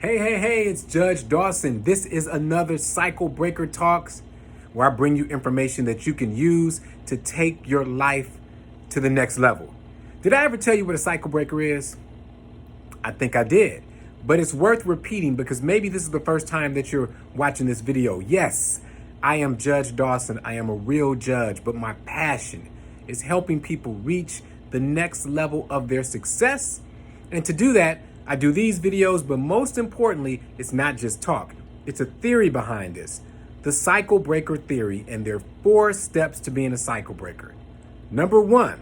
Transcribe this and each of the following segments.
Hey, it's Judge Dawson. This is another Cycle Breaker Talks where I bring you information that you can use to take your life to the next level. Did I ever tell you what a cycle breaker is? I think I did, but it's worth repeating because maybe this is the first time that you're watching this video. Yes, I am Judge Dawson. I am a real judge, but my passion is helping people reach the next level of their success. And to do that, I do these videos, but most importantly, it's not just talk. It's a theory behind this. The cycle breaker theory, and there are 4 steps to being a cycle breaker. Number 1,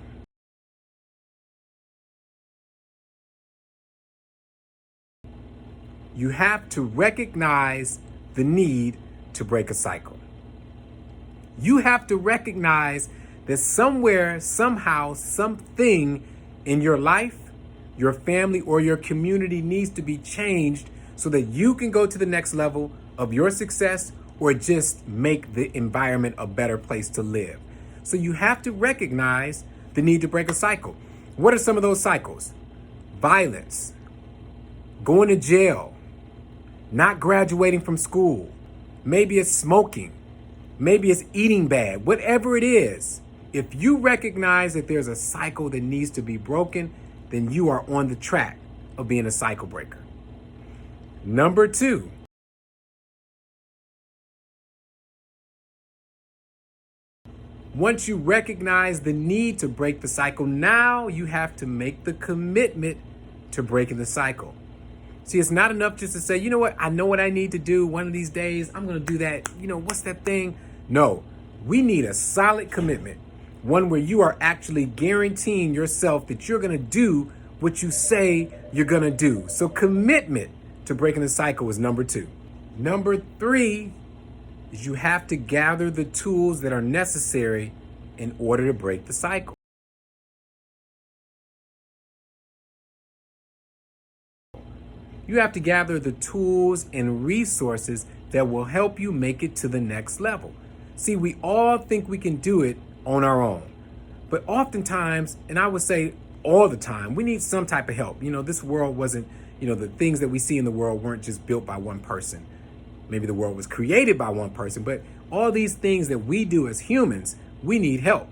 you have to recognize the need to break a cycle. You have to recognize that somewhere, somehow, something in your life, your family, or your community needs to be changed so that you can go to the next level of your success or just make the environment a better place to live. So you have to recognize the need to break a cycle. What are some of those cycles? Violence, going to jail, not graduating from school. Maybe it's smoking. Maybe it's eating bad. Whatever it is, if you recognize that there's a cycle that needs to be broken, then you are on the track of being a cycle breaker. Number 2, once you recognize the need to break the cycle, now you have to make the commitment to breaking the cycle. See, it's not enough just to say, you know what, I know what I need to do. One of these days, I'm going to do that. You know, what's that thing? No, we need a solid commitment. One where you are actually guaranteeing yourself that you're going to do what you say you're going to do. So commitment to breaking the cycle is number 2. Number 3 is you have to gather the tools that are necessary in order to break the cycle. You have to gather the tools and resources that will help you make it to the next level. See, we all think we can do it on our own. But oftentimes, and I would say all the time, we need some type of help. You know, this world wasn't, the things that we see in the world weren't just built by one person. Maybe the world was created by one person, but all these things that we do as humans, we need help.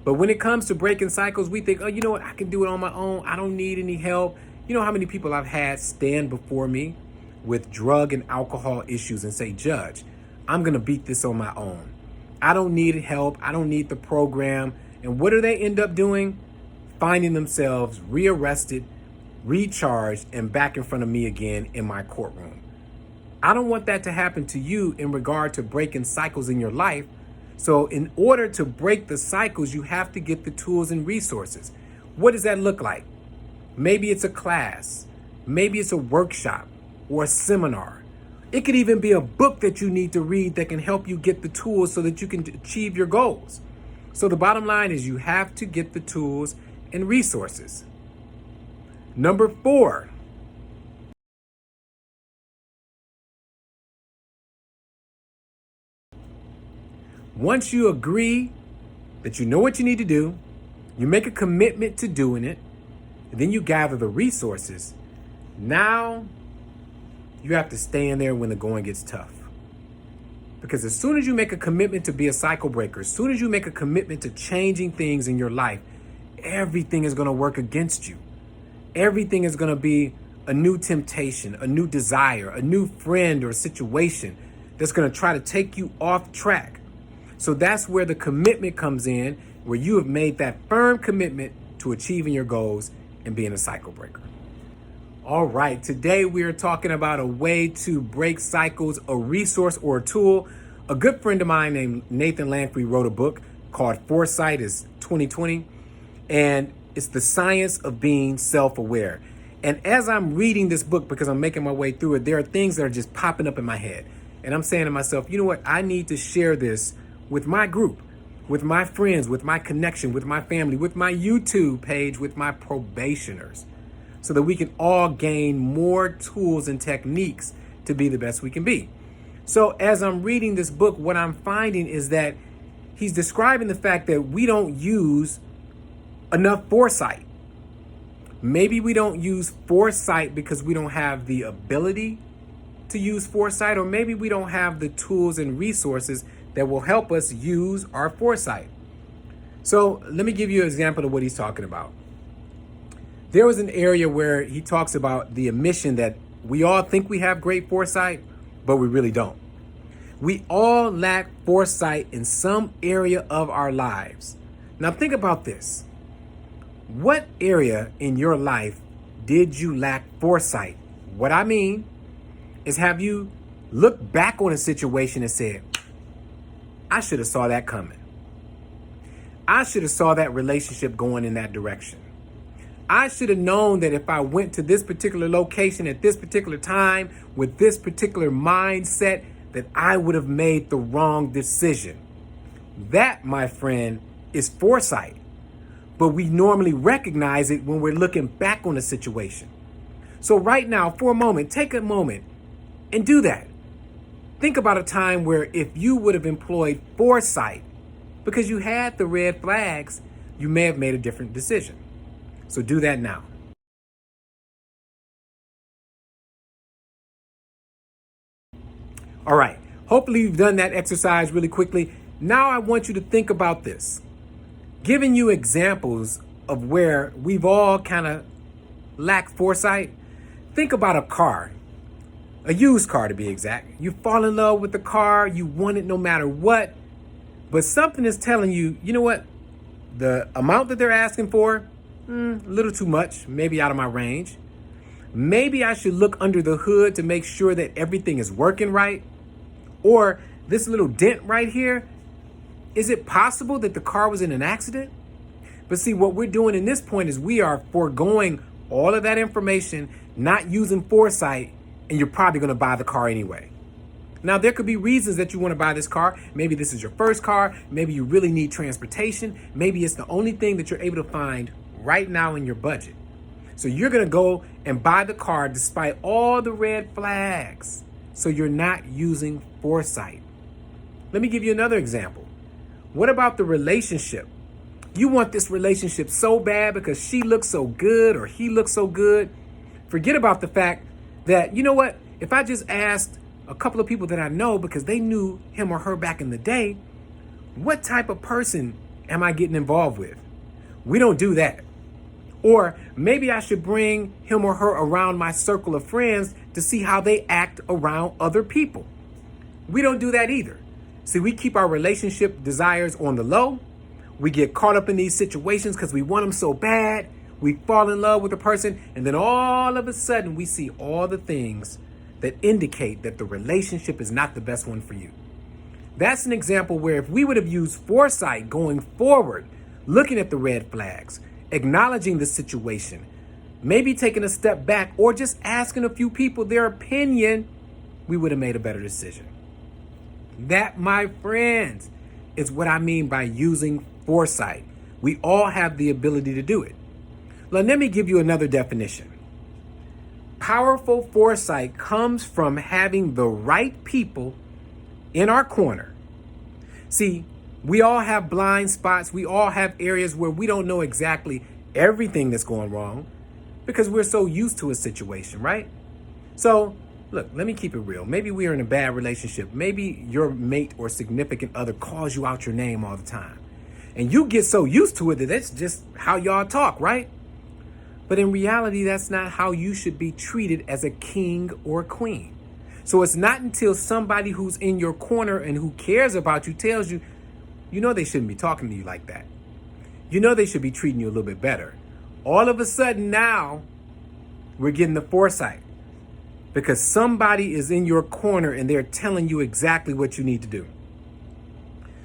But when it comes to breaking cycles, we think, oh, you know what, I can do it on my own. I don't need any help. You know how many people I've had stand before me with drug and alcohol issues and say, Judge, I'm going to beat this on my own. I don't need help. I don't need the program. And what do they end up doing? Finding themselves rearrested, recharged, and back in front of me again in my courtroom. I don't want that to happen to you in regard to breaking cycles in your life. So in order to break the cycles, you have to get the tools and resources. What does that look like? Maybe it's a class. Maybe it's a workshop or a seminar. It could even be a book that you need to read that can help you get the tools so that you can achieve your goals. So the bottom line is you have to get the tools and resources. Number 4, once you agree that you know what you need to do, you make a commitment to doing it, and then you gather the resources. Now you have to stay in there when the going gets tough. Because as soon as you make a commitment to be a cycle breaker, as soon as you make a commitment to changing things in your life, everything is going to work against you. Everything is going to be a new temptation, a new desire, a new friend or situation that's going to try to take you off track. So that's where the commitment comes in, where you have made that firm commitment to achieving your goals and being a cycle breaker. All right, today we are talking about a way to break cycles, a resource or a tool. A good friend of mine named Nathan Lanfrey wrote a book called Foresight, is 2020, and it's the science of being self-aware. And as I'm reading this book, because I'm making my way through it, there are things that are just popping up in my head. And I'm saying to myself, you know what, I need to share this with my group, with my friends, with my connection, with my family, with my YouTube page, with my probationers, so that we can all gain more tools and techniques to be the best we can be. So as I'm reading this book, what I'm finding is that he's describing the fact that we don't use enough foresight. Maybe we don't use foresight because we don't have the ability to use foresight, or maybe we don't have the tools and resources that will help us use our foresight. So let me give you an example of what he's talking about. There was an area where he talks about the admission that we all think we have great foresight, but we really don't. We all lack foresight in some area of our lives. Now think about this. What area in your life did you lack foresight? What I mean is, have you looked back on a situation and said, I should have saw that coming. I should have saw that relationship going in that direction. I should have known that if I went to this particular location at this particular time with this particular mindset, that I would have made the wrong decision. That, my friend, is foresight. But we normally recognize it when we're looking back on a situation. So right now, for a moment, take a moment and do that. Think about a time where if you would have employed foresight, because you had the red flags, you may have made a different decision. So do that now. All right. Hopefully you've done that exercise really quickly. Now I want you to think about this. Giving you examples of where we've all kind of lacked foresight. Think about a car, a used car to be exact. You fall in love with the car, you want it no matter what, but something is telling you, you know what? The amount that they're asking for, a little too much, maybe out of my range. Maybe I should look under the hood to make sure that everything is working right. Or this little dent right here, is it possible that the car was in an accident? But see, what we're doing in this point is we are foregoing all of that information, not using foresight, and you're probably going to buy the car anyway. Now, there could be reasons that you want to buy this car. Maybe this is your first car. Maybe you really need transportation. Maybe it's the only thing that you're able to find right now in your budget. So you're going to go and buy the car despite all the red flags. So you're not using foresight. Let me give you another example. What about the relationship? You want this relationship so bad because she looks so good or he looks so good. Forget about the fact that, you know what, if I just asked a couple of people that I know because they knew him or her back in the day, what type of person am I getting involved with? We don't do that. Or maybe I should bring him or her around my circle of friends to see how they act around other people. We don't do that either. See, we keep our relationship desires on the low. We get caught up in these situations because we want them so bad. We fall in love with a person, and then all of a sudden we see all the things that indicate that the relationship is not the best one for you. That's an example where if we would have used foresight going forward, looking at the red flags, acknowledging the situation, maybe taking a step back or just asking a few people their opinion, we would have made a better decision. That, my friends, is what I mean by using foresight. We all have the ability to do it. Let me give you another definition. Powerful foresight comes from having the right people in our corner. See, we all have blind spots. We all have areas where we don't know exactly everything that's going wrong because we're so used to a situation, right? So, look, let me keep it real. Maybe we are in a bad relationship. Maybe your mate or significant other calls you out your name all the time. And you get so used to it that that's just how y'all talk, right? But in reality, that's not how you should be treated as a king or queen. So it's not until somebody who's in your corner and who cares about you tells you, you know they shouldn't be talking to you like that. You know they should be treating you a little bit better. All of a sudden now, we're getting the foresight because somebody is in your corner and they're telling you exactly what you need to do.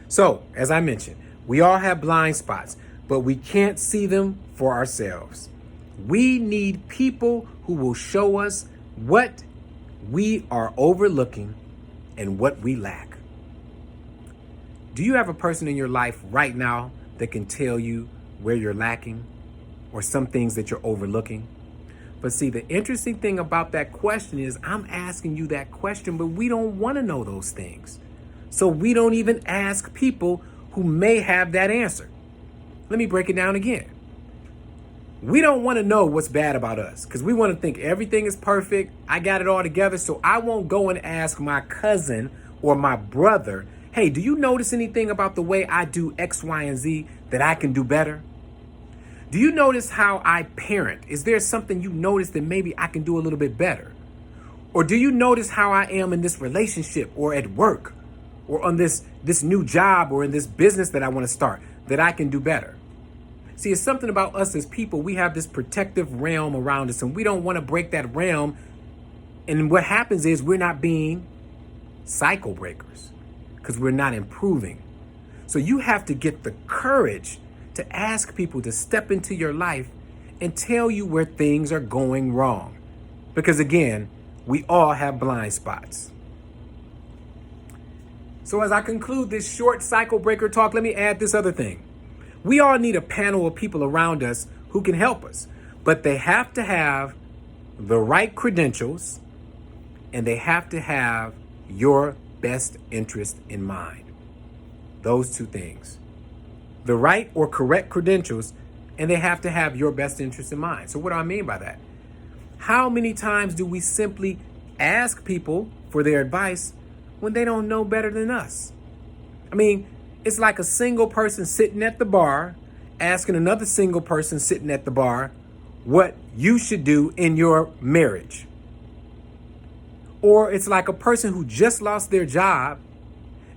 So, as I mentioned, we all have blind spots, but we can't see them for ourselves. We need people who will show us what we are overlooking and what we lack. Do you have a person in your life right now that can tell you where you're lacking or some things that you're overlooking? But see, the interesting thing about that question is I'm asking you that question, but we don't want to know those things. So we don't even ask people who may have that answer. Let me break it down again. We don't want to know what's bad about us because we want to think everything is perfect. I got it all together. So I won't go and ask my cousin or my brother, hey, do you notice anything about the way I do X, Y, and Z that I can do better? Do you notice how I parent? Is there something you notice that maybe I can do a little bit better? Or do you notice how I am in this relationship or at work or on this new job or in this business that I want to start that I can do better? See, it's something about us as people. We have this protective realm around us and we don't want to break that realm. And what happens is we're not being cycle breakers because we're not improving. So you have to get the courage to ask people to step into your life and tell you where things are going wrong. Because again, we all have blind spots. So as I conclude this short cycle breaker talk, let me add this other thing. We all need a panel of people around us who can help us, but they have to have the right credentials and they have to have your best interest in mind. Those two things. The right or correct credentials, and they have to have your best interest in mind. So what do I mean by that? How many times do we simply ask people for their advice when they don't know better than us? I mean, it's like a single person sitting at the bar asking another single person sitting at the bar what you should do in your marriage. Or it's like a person who just lost their job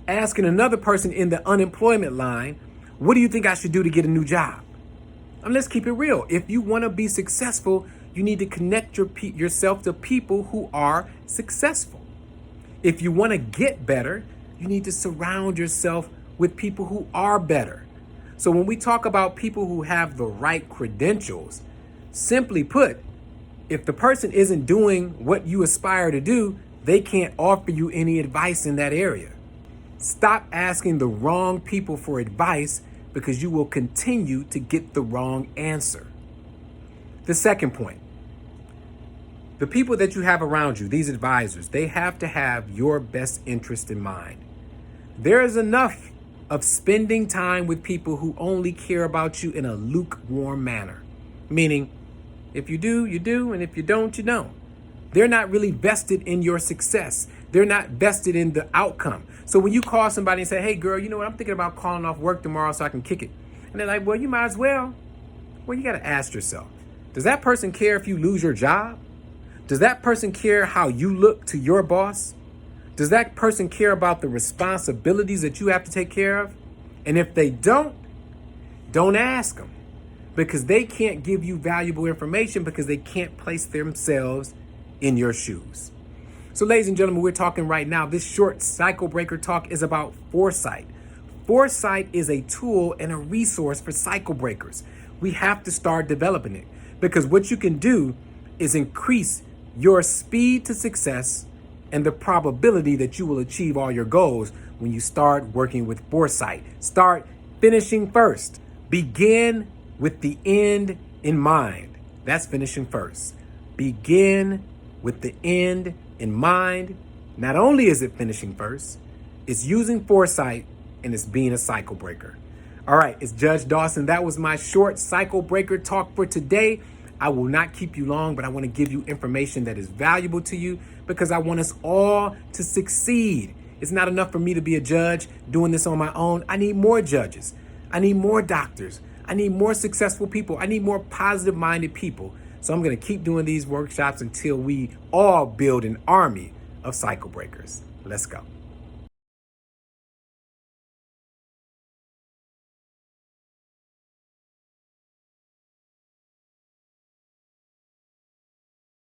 asking another person in the unemployment line, what do you think I should do to get a new job? Let's keep it real. If you want to be successful, you need to connect yourself to people who are successful. If you want to get better, you need to surround yourself with people who are better. So when we talk about people who have the right credentials, simply put, if the person isn't doing what you aspire to do, they can't offer you any advice in that area. Stop asking the wrong people for advice because you will continue to get the wrong answer. The second point, the people that you have around you, these advisors, they have to have your best interest in mind. There is enough of spending time with people who only care about you in a lukewarm manner. Meaning, if you do, you do, and if you don't, you don't. They're not really vested in your success. They're not vested in the outcome. So when you call somebody and say, hey girl, you know what, I'm thinking about calling off work tomorrow so I can kick it. And they're like, well, you might as well. Well, you got to ask yourself, does that person care if you lose your job? Does that person care how you look to your boss? Does that person care about the responsibilities that you have to take care of? And if they don't ask them because they can't give you valuable information because they can't place themselves in your shoes. So ladies and gentlemen, we're talking right now. This short cycle breaker talk is about foresight. Foresight is a tool and a resource for cycle breakers. We have to start developing it because what you can do is increase your speed to success and the probability that you will achieve all your goals when you start working with foresight. Start finishing first. Begin with the end in mind. That's finishing first. Begin with the end in mind. Not only is it finishing first, it's using foresight and it's being a cycle breaker. All right, it's Judge Dawson. That was my short cycle breaker talk for today. I will not keep you long, but I want to give you information that is valuable to you because I want us all to succeed. It's not enough for me to be a judge doing this on my own. I need more judges. I need more doctors. I need more successful people. I need more positive-minded people. So I'm going to keep doing these workshops until we all build an army of cycle breakers. Let's go.